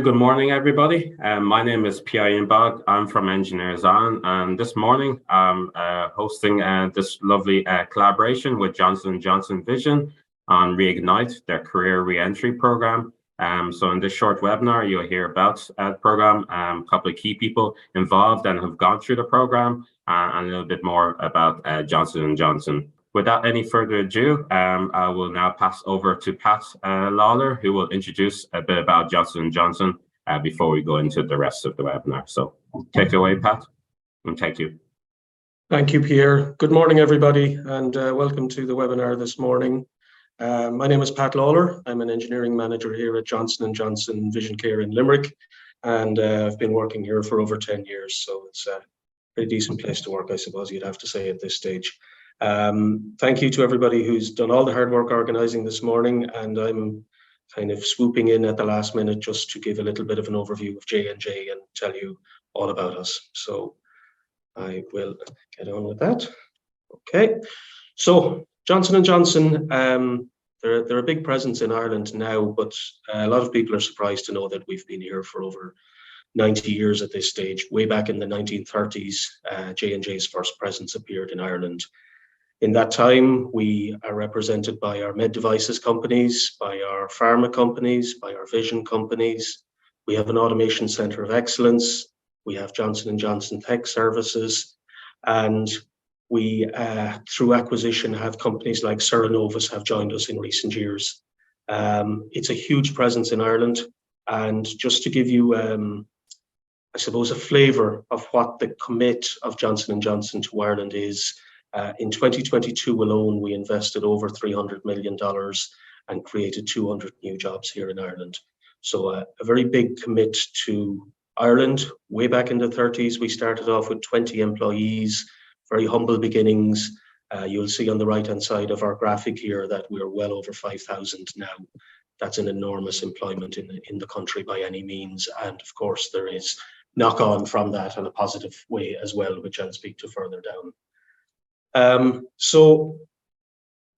good morning, everybody. My name is P.I. Imbag. I'm from Engineers On, and this morning I'm hosting this lovely collaboration with Johnson & Johnson Vision on Reignite, their career reentry program. So in this short webinar, you'll hear about the program, a couple of key people involved and have gone through the program, and a little bit more about Johnson & Johnson. Without any further ado, I will now pass over to Pat Lawler, who will introduce a bit about Johnson & Johnson before we go into the rest of the webinar. So take it away, Pat, and thank you. Thank you, Pierre. Good morning, everybody, and welcome to the webinar this morning. My name is Pat Lawler. I'm an engineering manager here at Johnson & Johnson Vision Care in Limerick, and I've been working here for over 10 years, so it's a pretty decent place to work, I suppose you'd have to say at this stage. Thank you to everybody who's done all the hard work organizing this morning, and I'm kind of swooping in at the last minute just to give a little bit of an overview of J&J and tell you all about us. So I will get on with that. Okay, so Johnson & Johnson, they're a big presence in Ireland now, but a lot of people are surprised to know that we've been here for over 90 years at this stage. Way back in the 1930s, J&J's first presence appeared in Ireland. In that time, we are represented by our med devices companies, by our pharma companies, by our vision companies. We have an automation center of excellence. We have Johnson & Johnson Tech Services, and we, through acquisition, have companies like Cerenovus have joined us in recent years. It's a huge presence in Ireland, and just to give you, I suppose, a flavour of what the commit of Johnson & Johnson to Ireland is. In 2022 alone, we invested over $300 million and created 200 new jobs here in Ireland. So a very big commit to Ireland. Way back in the 30s, we started off with 20 employees, very humble beginnings. You'll see on the right-hand side of our graphic here that we're well over 5,000 now. That's an enormous employment in the country by any means. And of course, there is knock-on from that in a positive way as well, which I'll speak to further down. So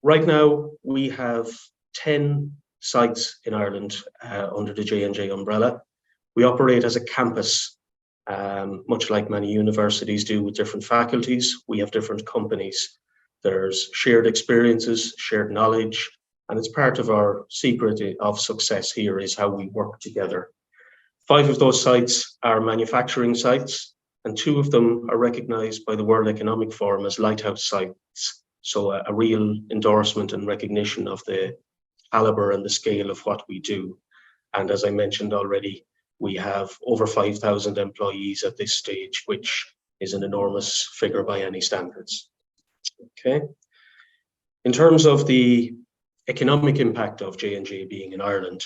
right now we have 10 sites in Ireland under the J&J umbrella. We operate as a campus, much like many universities do with different faculties. We have different companies. There's shared experiences, shared knowledge, and it's part of our secret of success here is how we work together. 5 of those sites are manufacturing sites, and 2 of them are recognized by the World Economic Forum as lighthouse sites. So a real endorsement and recognition of the caliber and the scale of what we do. And as I mentioned already, we have over 5,000 employees at this stage, which is an enormous figure by any standards. Okay. In terms of the economic impact of J&J being in Ireland,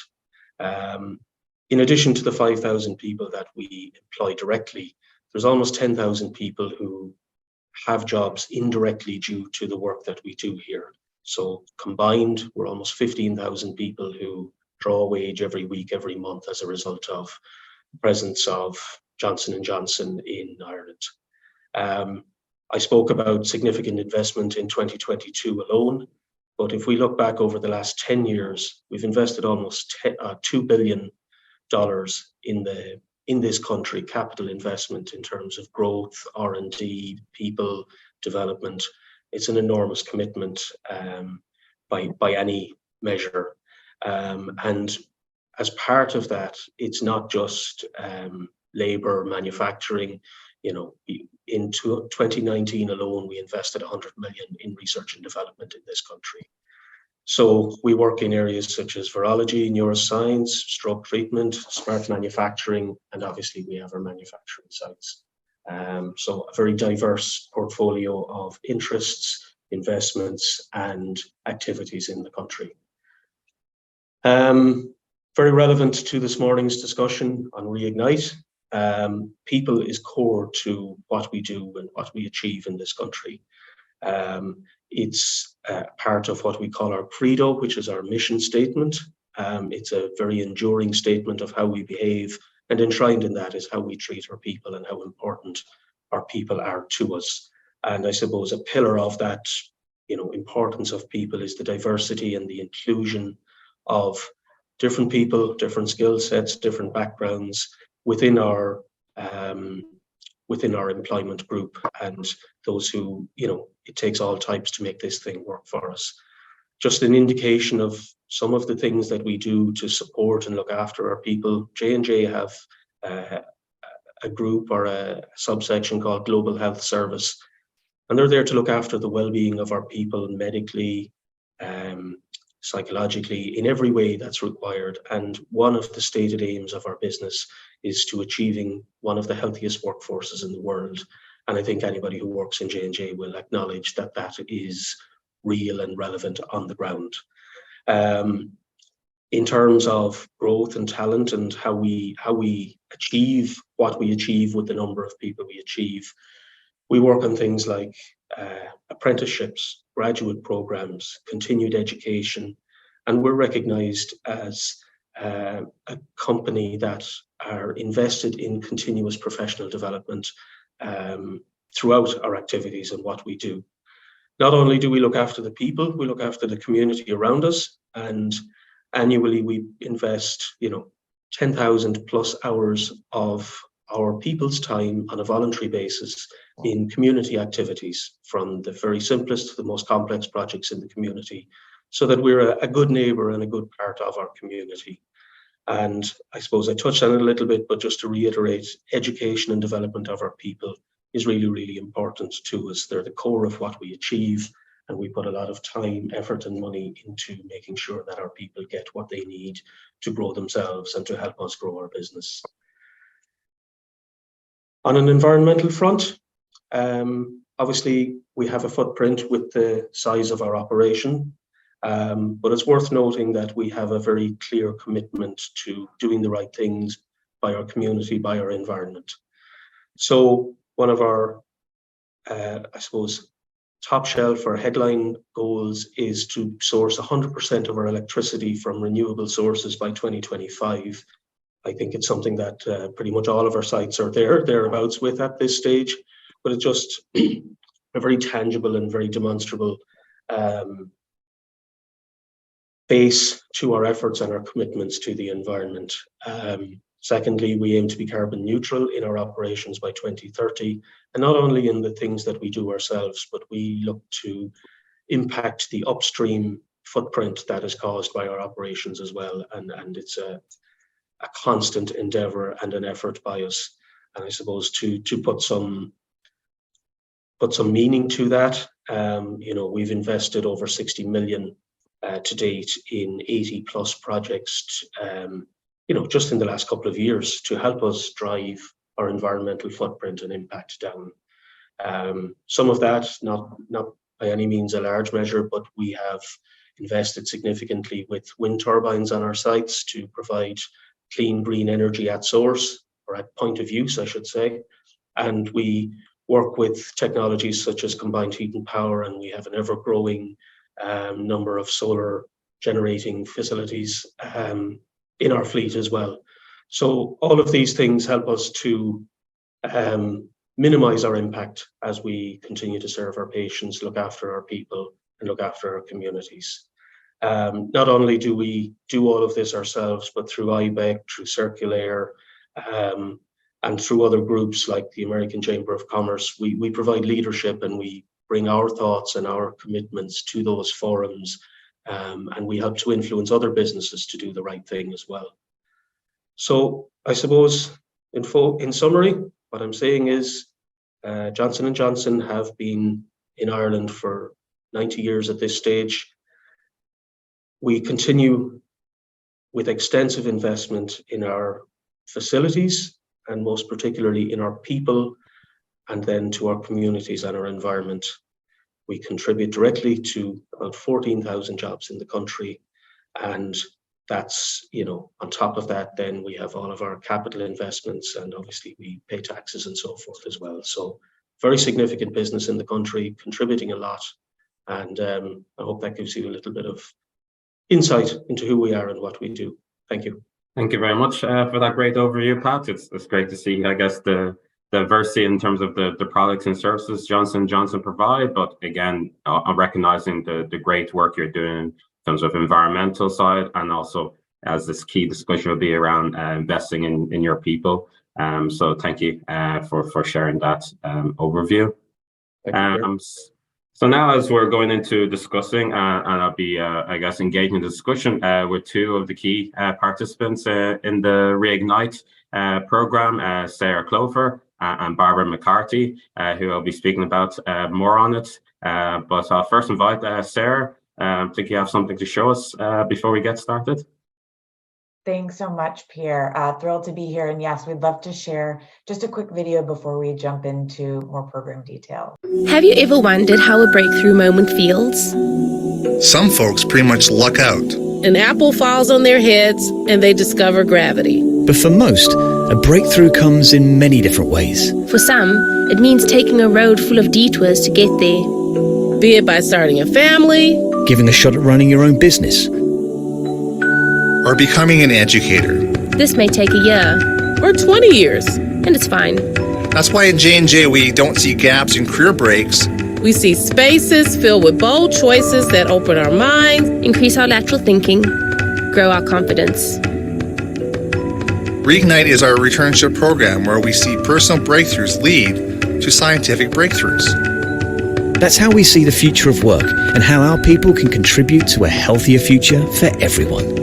in addition to the 5,000 people that we employ directly, there's almost 10,000 people who have jobs indirectly due to the work that we do here. So combined, we're almost 15,000 people who draw a wage every week, every month as a result of the presence of Johnson & Johnson in Ireland. I spoke about significant investment in 2022 alone, but if we look back over the last 10 years, we've invested almost $2 billion in this country, capital investment in terms of growth, R&D, people development. It's an enormous commitment by any measure. And as part of that, it's not just labor, manufacturing. You know, in 2019 alone, we invested 100 million in research and development in this country. So we work in areas such as virology, neuroscience, stroke treatment, smart manufacturing, and obviously we have our manufacturing sites. So a very diverse portfolio of interests, investments, and activities in the country. Very relevant to this morning's discussion on Reignite. People is core to what we do and what we achieve in this country. It's part of what we call our credo, which is our mission statement. It's a very enduring statement of how we behave, and enshrined in that is how we treat our people and how important our people are to us. And I suppose a pillar of that, importance of people is the diversity and the inclusion of different people, different skill sets, different backgrounds within our employment group, and those who, it takes all types to make this thing work for us. Just an indication of some of the things that we do to support and look after our people. J&J have a group or a subsection called Global Health Service, and they're there to look after the well-being of our people medically, psychologically, in every way that's required. And one of the stated aims of our business is to achieving one of the healthiest workforces in the world. And I think anybody who works in J&J will acknowledge that that is real and relevant on the ground. In terms of growth and talent and how we achieve what we achieve with the number of people we achieve, we work on things like apprenticeships, graduate programs, continued education, and we're recognized as a company that are invested in continuous professional development throughout our activities and what we do. Not only do we look after the people, we look after the community around us, and annually we invest 10,000 plus hours of our people's time on a voluntary basis in community activities, from the very simplest to the most complex projects in the community, so that we're a good neighbour and a good part of our community. And I suppose I touched on it a little bit, but just to reiterate, education and development of our people is really, really important to us. They're the core of what we achieve, and we put a lot of time, effort and money into making sure that our people get what they need to grow themselves and to help us grow our business. On an environmental front, obviously we have a footprint with the size of our operation, but it's worth noting that we have a very clear commitment to doing the right things by our community, by our environment. So one of our, I suppose, top shelf or headline goals is to source 100% of our electricity from renewable sources by 2025. I think it's something that pretty much all of our sites are thereabouts with at this stage, but it's just a very tangible and very demonstrable base to our efforts and our commitments to the environment. Secondly, we aim to be carbon neutral in our operations by 2030, and not only in the things that we do ourselves, but we look to impact the upstream footprint that is caused by our operations as well. And it's a constant endeavor and an effort by us. And I suppose to put some meaning to that, we've invested over 60 million to date in 80 plus projects, just in the last couple of years, to help us drive our environmental footprint and impact down. Some of that, not by any means a large measure, but we have invested significantly with wind turbines on our sites to provide clean green energy at source, or at point of use, I should say. And we work with technologies such as combined heat and power, and we have an ever-growing number of solar generating facilities in our fleet as well. So all of these things help us to minimize our impact as we continue to serve our patients, look after our people, and look after our communities. Not only do we do all of this ourselves, but through IBEC, through Circulaire, and through other groups like the American Chamber of Commerce, we provide leadership and we bring our thoughts and our commitments to those forums, and we help to influence other businesses to do the right thing as well. So I suppose in summary, what I'm saying is Johnson & Johnson have been in Ireland for 90 years at this stage. We continue with extensive investment in our facilities, and most particularly in our people, and then to our communities and our environment. We contribute directly to about 14,000 jobs in the country, and that's, on top of that, then we have all of our capital investments, and obviously we pay taxes and so forth as well. So very significant business in the country, contributing a lot, and I hope that gives you a little bit of insight into who we are and what we do. Thank you. Thank you very much for that great overview, Pat. It's great to see, I guess, the diversity in terms of the products and services Johnson & Johnson provide, but again, I'm recognizing the great work you're doing in terms of environmental side and also as this key discussion will be around investing in your people. So thank you for sharing that overview. Thank you. So now, as we're going into discussing, and I'll be, I guess, engaging in the discussion with two of the key participants in the Reignite program, Sarah Clover and Barbara McCarthy, who will be speaking about more on it. But I'll first invite Sarah. I think you have something to show us before we get started. Thanks so much, Pierre. Thrilled to be here. And yes, we'd love to share just a quick video before we jump into more program detail. Have you ever wondered how a breakthrough moment feels? Some folks pretty much luck out. An apple falls on their heads and they discover gravity. But for most, a breakthrough comes in many different ways. For some, it means taking a road full of detours to get there. Be it by starting a family, Giving a shot at running your own business. Or becoming an educator. This may take a year, or 20 years. and it's fine. That's why at J&J we don't see gaps in career breaks. We see spaces filled with bold choices that open our minds, Increase our lateral thinking, grow our confidence. Reignite is our returnship program where we see personal breakthroughs lead to scientific breakthroughs. That's how we see the future of work and how our people can contribute to a healthier future for everyone.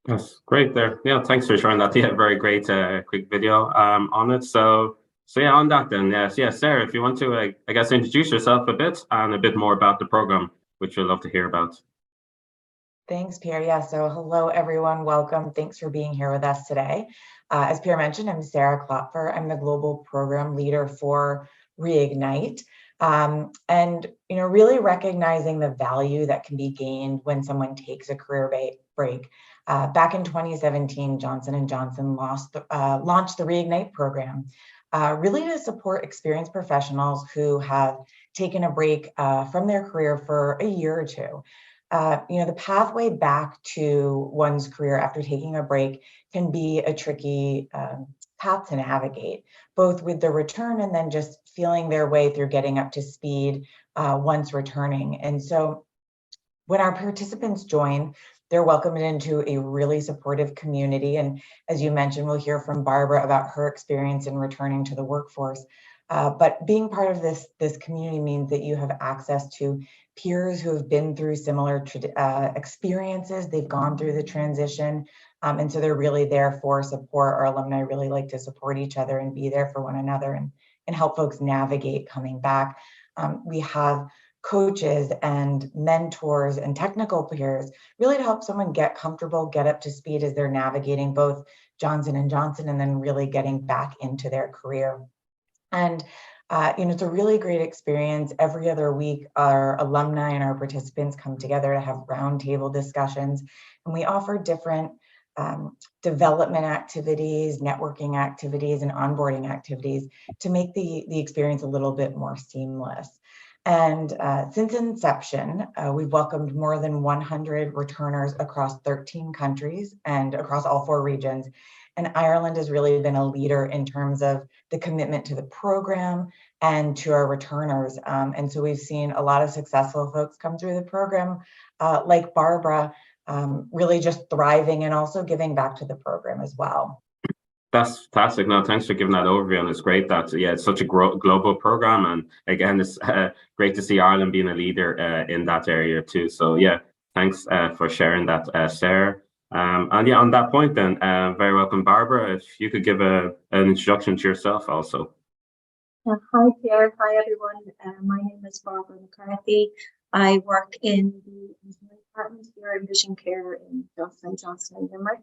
That's great there. Yeah, thanks for sharing that. Yeah, very great quick video on it. So yeah, on that then, yes, Sarah, if you want to, I guess, introduce yourself a bit and a bit more about the program, which we'd love to hear about. Thanks, Pierre. Yeah, so hello, everyone. Welcome. Thanks for being here with us today. As Pierre mentioned, I'm Sarah Klopfer. I'm the global program leader for Reignite. And, really recognizing the value that can be gained when someone takes a career break. Back in 2017, Johnson & Johnson launched the Reignite program, really to support experienced professionals who have taken a break from their career for a year or two. The pathway back to one's career after taking a break can be a tricky path to navigate, both with the return and then just feeling their way through getting up to speed once returning. And so when our participants join, they're welcomed into a really supportive community. And as you mentioned, we'll hear from Barbara about her experience in returning to the workforce. But being part of this community means that you have access to peers who have been through similar experiences. They've gone through the transition. And so they're really there for support. Our alumni really like to support each other and be there for one another and help folks navigate coming back. We have coaches and mentors and technical peers really to help someone get comfortable, get up to speed as they're navigating both Johnson & Johnson and then really getting back into their career. And it's a really great experience. Every other week, our alumni and our participants come together to have roundtable discussions, and we offer different development activities, networking activities, and onboarding activities to make the experience a little bit more seamless. And since inception, we've welcomed more than 100 returners across 13 countries and across all 4 regions. And Ireland has really been a leader in terms of the commitment to the program and to our returners. And so we've seen a lot of successful folks come through the program, like Barbara, really just thriving and also giving back to the program as well. That's fantastic. No, thanks for giving that overview. And it's great that, it's such a global program. And again, it's great to see Ireland being a leader in that area too. So yeah, thanks for sharing that, Sarah. And yeah, on that point then, very welcome, Barbara. If you could give an introduction to yourself also. Hi, Pierre. Hi, everyone. My name is Barbara McCarthy. I work in the engineering department here in Vision Care in Johnson & Johnson in Limerick.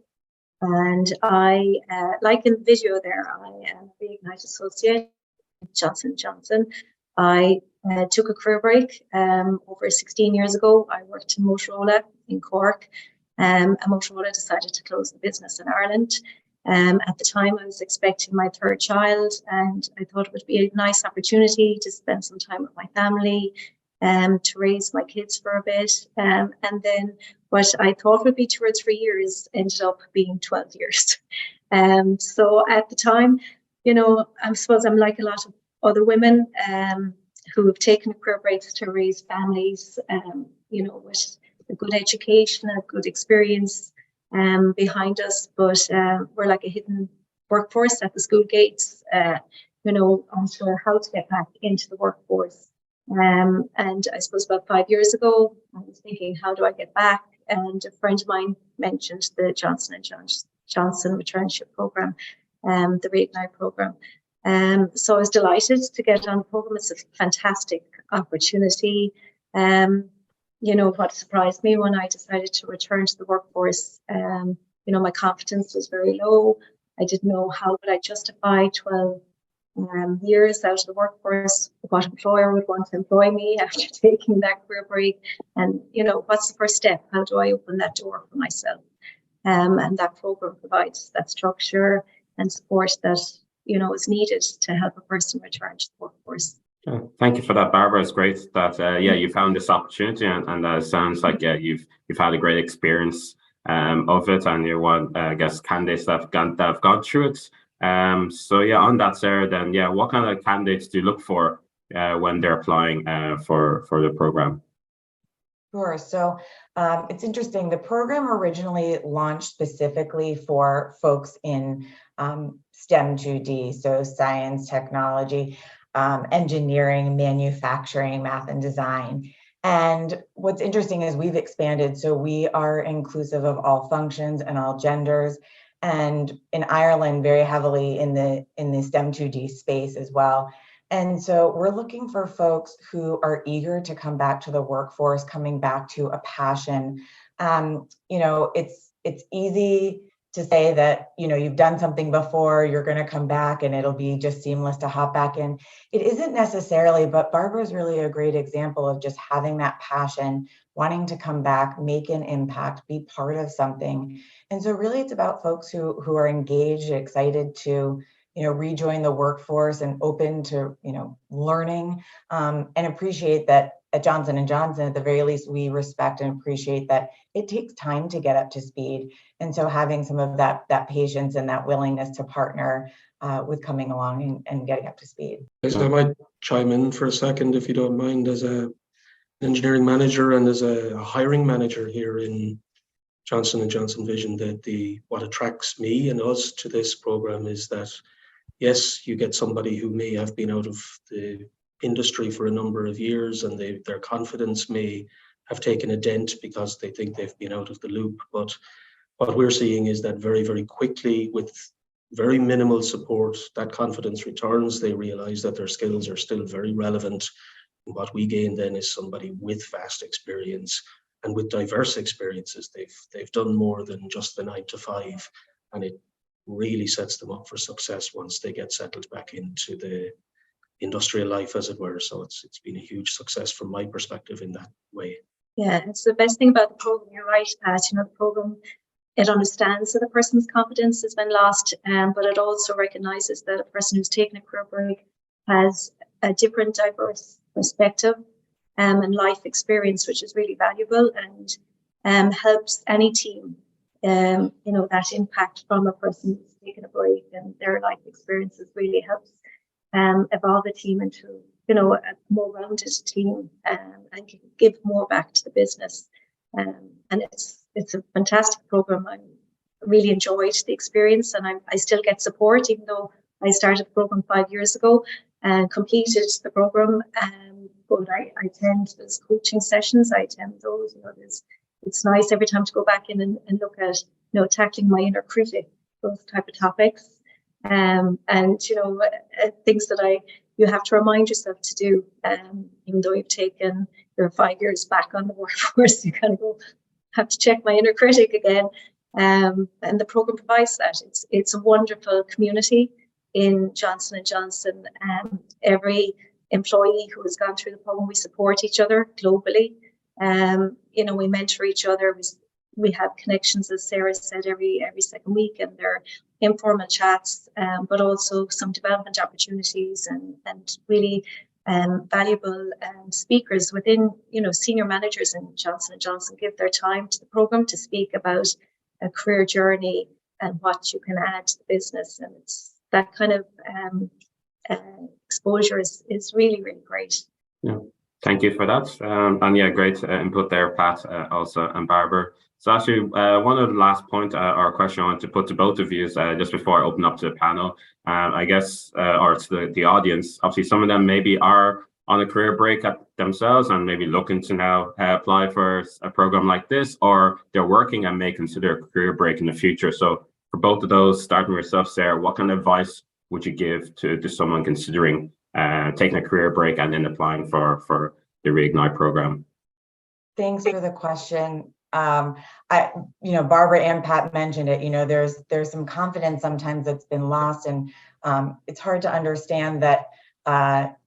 And I, like in the video there, I am a Reignite associate at Johnson & Johnson. I took a career break over 16 years ago. I worked in Motorola in Cork. And Motorola decided to close the business in Ireland. At the time, I was expecting my 3rd child, and I thought it would be a nice opportunity to spend some time with my family, to raise my kids for a bit. And then what I thought would be 2 or 3 years ended up being 12 years. So at the time, I suppose I'm like a lot of other women. who have taken career breaks to raise families, with a good education, a good experience behind us, but we're like a hidden workforce at the school gates, unsure how to get back into the workforce. And I suppose about 5 years ago, I was thinking, how do I get back? And a friend of mine mentioned the Johnson & Johnson Returnship Program, the Reignite program. So I was delighted to get on the program. It's a fantastic opportunity. What surprised me when I decided to return to the workforce, my confidence was very low. I didn't know how would I justify 12 years out of the workforce, what employer would want to employ me after taking that career break, and what's the first step? How do I open that door for myself? And that program provides that structure and support that is needed to help a person return to the workforce. Thank you for that, Barbara. It's great that you found this opportunity, and it sounds like you've had a great experience of it, and you're one, I guess, candidates that have gone through it. On that, Sarah, then what kind of candidates do you look for when they're applying for the program? Sure. So it's interesting. The program originally launched specifically for folks in STEM 2D, so science, technology, engineering, manufacturing, math, and design. And what's interesting is we've expanded. So we are inclusive of all functions and all genders. And in Ireland, very heavily in the STEM 2D space as well. And so we're looking for folks who are eager to come back to the workforce, coming back to a passion. It's easy to say that, you've done something before, you're going to come back and it'll be just seamless to hop back in. It isn't necessarily, but Barbara's really a great example of just having that passion, wanting to come back, make an impact, be part of something. And so really it's about folks who are engaged, excited to, rejoin the workforce and open to, learning, and appreciate that at Johnson & Johnson, at the very least, we respect and appreciate that it takes time to get up to speed. And so having some of that patience and that willingness to partner with coming along and getting up to speed. I might chime in for a second, if you don't mind, as an engineering manager and as a hiring manager here in Johnson & Johnson Vision, that what attracts me and us to this program is that, yes, you get somebody who may have been out of the industry for a number of years and their confidence may have taken a dent because they think they've been out of the loop. But what we're seeing is that very, very quickly, with very minimal support, that confidence returns. They realize that their skills are still very relevant. And what we gain then is somebody with vast experience and with diverse experiences. They've done more than just the 9 to 5, and it really sets them up for success once they get settled back into the industrial life, as it were. So it's been a huge success from my perspective in that way. Yeah, it's the best thing about the program. You're right, Pat. The program, it understands that a person's confidence has been lost, but it also recognizes that a person who's taken a career break has a different, diverse perspective and life experience, which is really valuable and helps any team. That impact from a person who's taken a break and their life experiences really helps evolve a team into, a more rounded team and give more back to the business. And it's a fantastic program. I really enjoyed the experience, and I still get support, even though I started the program 5 years ago and completed the program. But I attend those coaching sessions. I attend those. It's nice every time to go back in and look at, tackling my inner critic, those type of topics, and things that you have to remind yourself to do, even though you've taken your 5 years back on the workforce. You kind of have to check my inner critic again, and the program provides that. It's a wonderful community in Johnson & Johnson. Every employee who has gone through the program, we support each other globally. We mentor each other. We have connections, as Sarah said, every second week, and they're informal chats, but also some development opportunities and really valuable speakers within, senior managers in Johnson & Johnson give their time to the program to speak about a career journey and what you can add to the business. And it's that kind of exposure is really, really great. Yeah, thank you for that. And yeah, great input there, Pat, also, and Barbara. So actually, one of the last point or question I want to put to both of you is just before I open up to the panel, I guess, or to the audience. Obviously, some of them maybe are on a career break at themselves and maybe looking to now apply for a program like this, or they're working and may consider a career break in the future. So for both of those, starting with yourself, Sarah, what kind of advice would you give to someone considering taking a career break and then applying for the Reignite program? Thanks for the question. Barbara and Pat mentioned it. There's some confidence sometimes that's been lost, and it's hard to understand that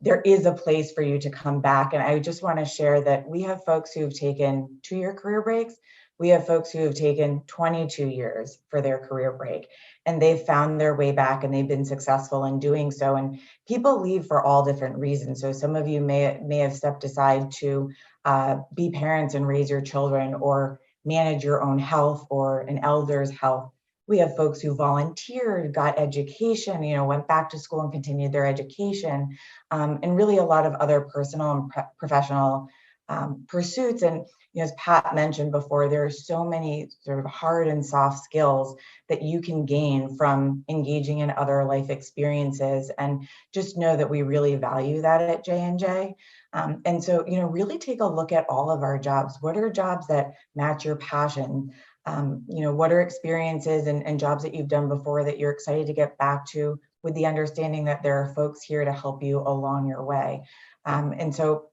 there is a place for you to come back. And I just want to share that we have folks who've taken 2-year career breaks. We have folks who have taken 22 years for their career break, and they've found their way back and they've been successful in doing so. And people leave for all different reasons. So some of you may have stepped aside to be parents and raise your children, or manage your own health or an elder's health. We have folks who volunteered, got education, went back to school and continued their education, and really a lot of other personal and professional pursuits. And as Pat mentioned before, there are so many sort of hard and soft skills that you can gain from engaging in other life experiences. And just know that we really value that at J&J. And so, really take a look at all of our jobs. What are jobs that match your passion? What are experiences and jobs that you've done before that you're excited to get back to, with the understanding that there are folks here to help you along your way. And so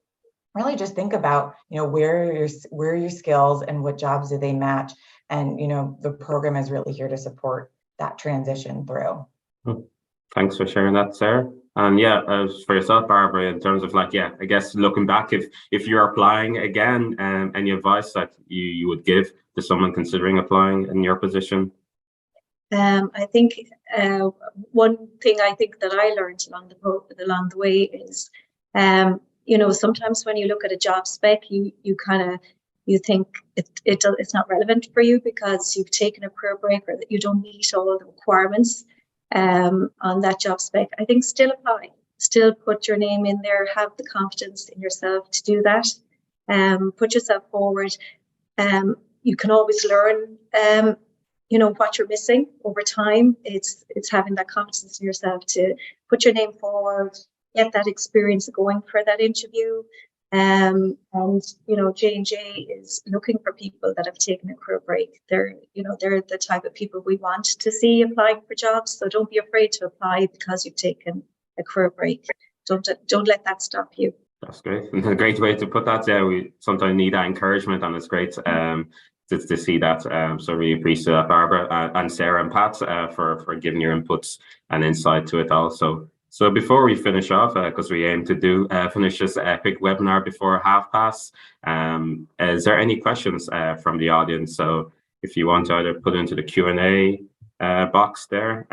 really just think about, where are your skills and what jobs do they match? And, the program is really here to support that transition through. Thanks for sharing that, Sarah. And yeah, for yourself, Barbara, in terms of I guess looking back, if you're applying again, any advice that you would give to someone considering applying in your position? I think one thing I think that I learned along the way is, sometimes when you look at a job spec, you think it's not relevant for you because you've taken a career break, or that you don't meet all the requirements on that job spec. I think still apply, still put your name in there, have the confidence in yourself to do that, put yourself forward. You can always learn, what you're missing over time. It's having that confidence in yourself to put your name forward, get that experience going for that interview. And J&J is looking for people that have taken a career break. They're the type of people we want to see applying for jobs. So don't be afraid to apply because you've taken a career break. Don't let that stop you. That's great. A great way to put that. Yeah, we sometimes need that encouragement, and it's great to see that. So really appreciate that, Barbara, and Sarah and Pat, for giving your inputs and insight to it also. So before we finish off, because we aim to finish this quick webinar before past, is there any questions from the audience? So if you want to either put into the Q&A box there,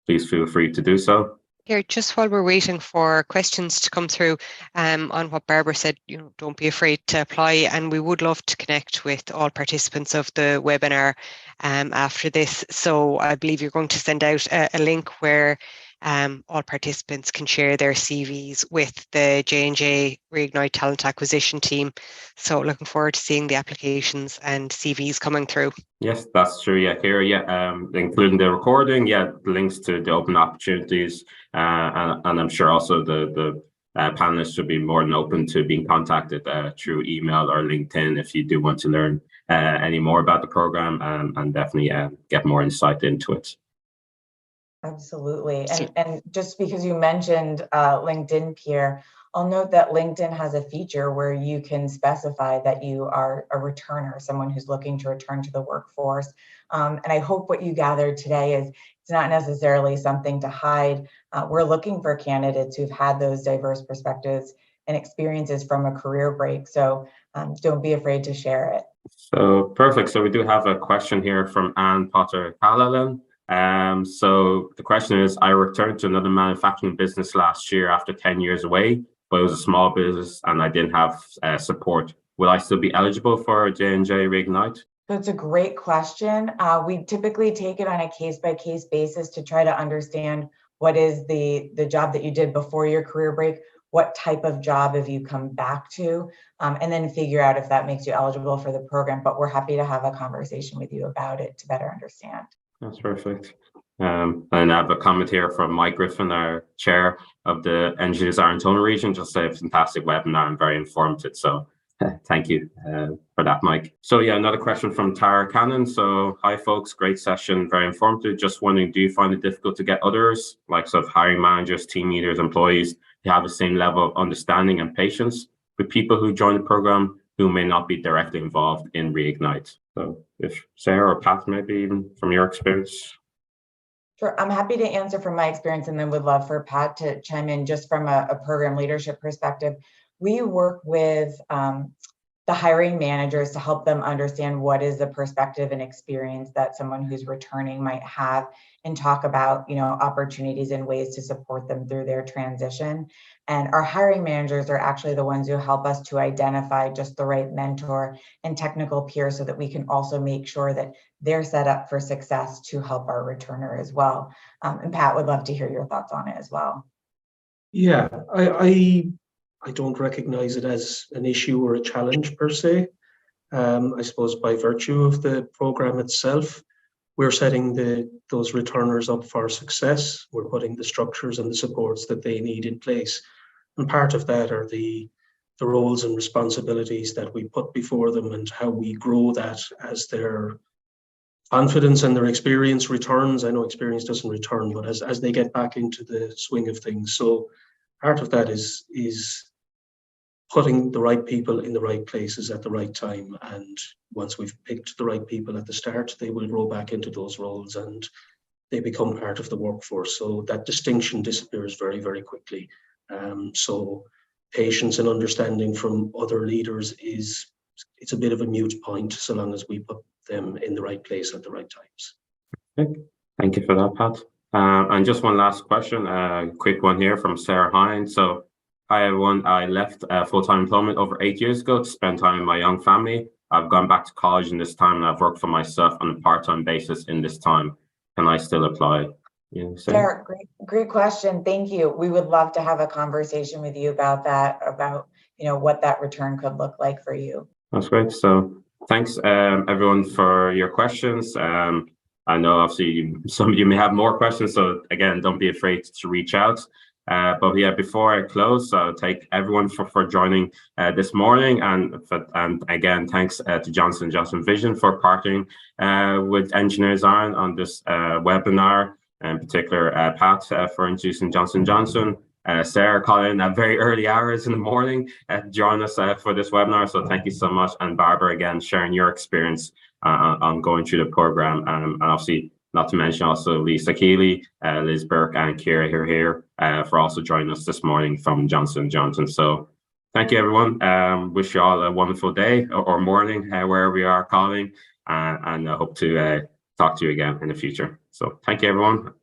please feel free to do so. Here, just while we're waiting for questions to come through on what Barbara said, don't be afraid to apply, and we would love to connect with all participants of the webinar after this. So I believe you're going to send out a link where all participants can share their CVs with the J&J Reignite Talent Acquisition team. So looking forward to seeing the applications and CVs coming through. Yes, that's true. Yeah, here, including the recording, links to the open opportunities, and I'm sure also the panelists should be more than open to being contacted through email or LinkedIn if you do want to learn any more about the program, and definitely get more insight into it. Absolutely. And just because you mentioned LinkedIn, Pierre, I'll note that LinkedIn has a feature where you can specify that you are a returner, someone who's looking to return to the workforce. And I hope what you gathered today is it's not necessarily something to hide. We're looking for candidates who've had those diverse perspectives and experiences from a career break. So don't be afraid to share it. So perfect. So we do have a question here from Anne Potter-Callalan. So the question is, I returned to another manufacturing business last year after 10 years away, but it was a small business and I didn't have support. Will I still be eligible for J&J Reignite? That's a great question. We typically take it on a case-by-case basis to try to understand what is the job that you did before your career break, what type of job have you come back to, and then figure out if that makes you eligible for the program. But we're happy to have a conversation with you about it to better understand. That's perfect. And I have a comment here from Mike Griffin, our chair of the Engineers Iron Tunnel region, just a fantastic webinar and very informative. So thank you for that, Mike. So yeah, another question from Tara Cannon. So hi folks, great session, very informative. Just wondering, do you find it difficult to get others, like sort of hiring managers, team leaders, employees, to have the same level of understanding and patience with people who join the program who may not be directly involved in Reignite? So if Sarah or Pat, maybe even from your experience. Sure, I'm happy to answer from my experience, and then would love for Pat to chime in just from a program leadership perspective. We work with the hiring managers to help them understand what is the perspective and experience that someone who's returning might have, and talk about, opportunities and ways to support them through their transition. And our hiring managers are actually the ones who help us to identify just the right mentor and technical peer, so that we can also make sure that they're set up for success to help our returner as well. And Pat, would love to hear your thoughts on it as well. Yeah, I don't recognize it as an issue or a challenge per se. I suppose by virtue of the program itself, we're setting those returners up for success. We're putting the structures and the supports that they need in place. And part of that are the roles and responsibilities that we put before them, and how we grow that as their confidence and their experience returns. I know experience doesn't return, but as they get back into the swing of things. So part of that is putting the right people in the right places at the right time. And once we've picked the right people at the start, they will grow back into those roles and they become part of the workforce. So that distinction disappears very, very quickly. So patience and understanding from other leaders it's a bit of a moot point, so long as we put them in the right place at the right times. Okay. Thank you for that, Pat. And just one last question, a quick one here from Sarah Hines. So, hi everyone, I left full-time employment over 8 years ago to spend time with my young family. I've gone back to college in this time, and I've worked for myself on a part-time basis in this time. Can I still apply? Sarah, great question. Thank you. We would love to have a conversation with you about that, about what that return could look like for you. That's great. So thanks everyone for your questions. I know obviously some of you may have more questions, so again, don't be afraid to reach out. But yeah, before I close, I'll thank everyone for joining this morning, and again, thanks to Johnson & Johnson Vision for partnering with Engineers Iron on this webinar, in particular Pat for introducing Johnson & Johnson, Sarah calling at very early hours in the morning to join us for this webinar. So thank you so much, and Barbara again sharing your experience on going through the program, and obviously, not to mention also Lisa Keeley, Liz Burke, and Kira here for also joining us this morning from Johnson & Johnson. So thank you, everyone. Wish you all a wonderful day or morning, wherever we are calling, and I hope to talk to you again in the future. So thank you, everyone.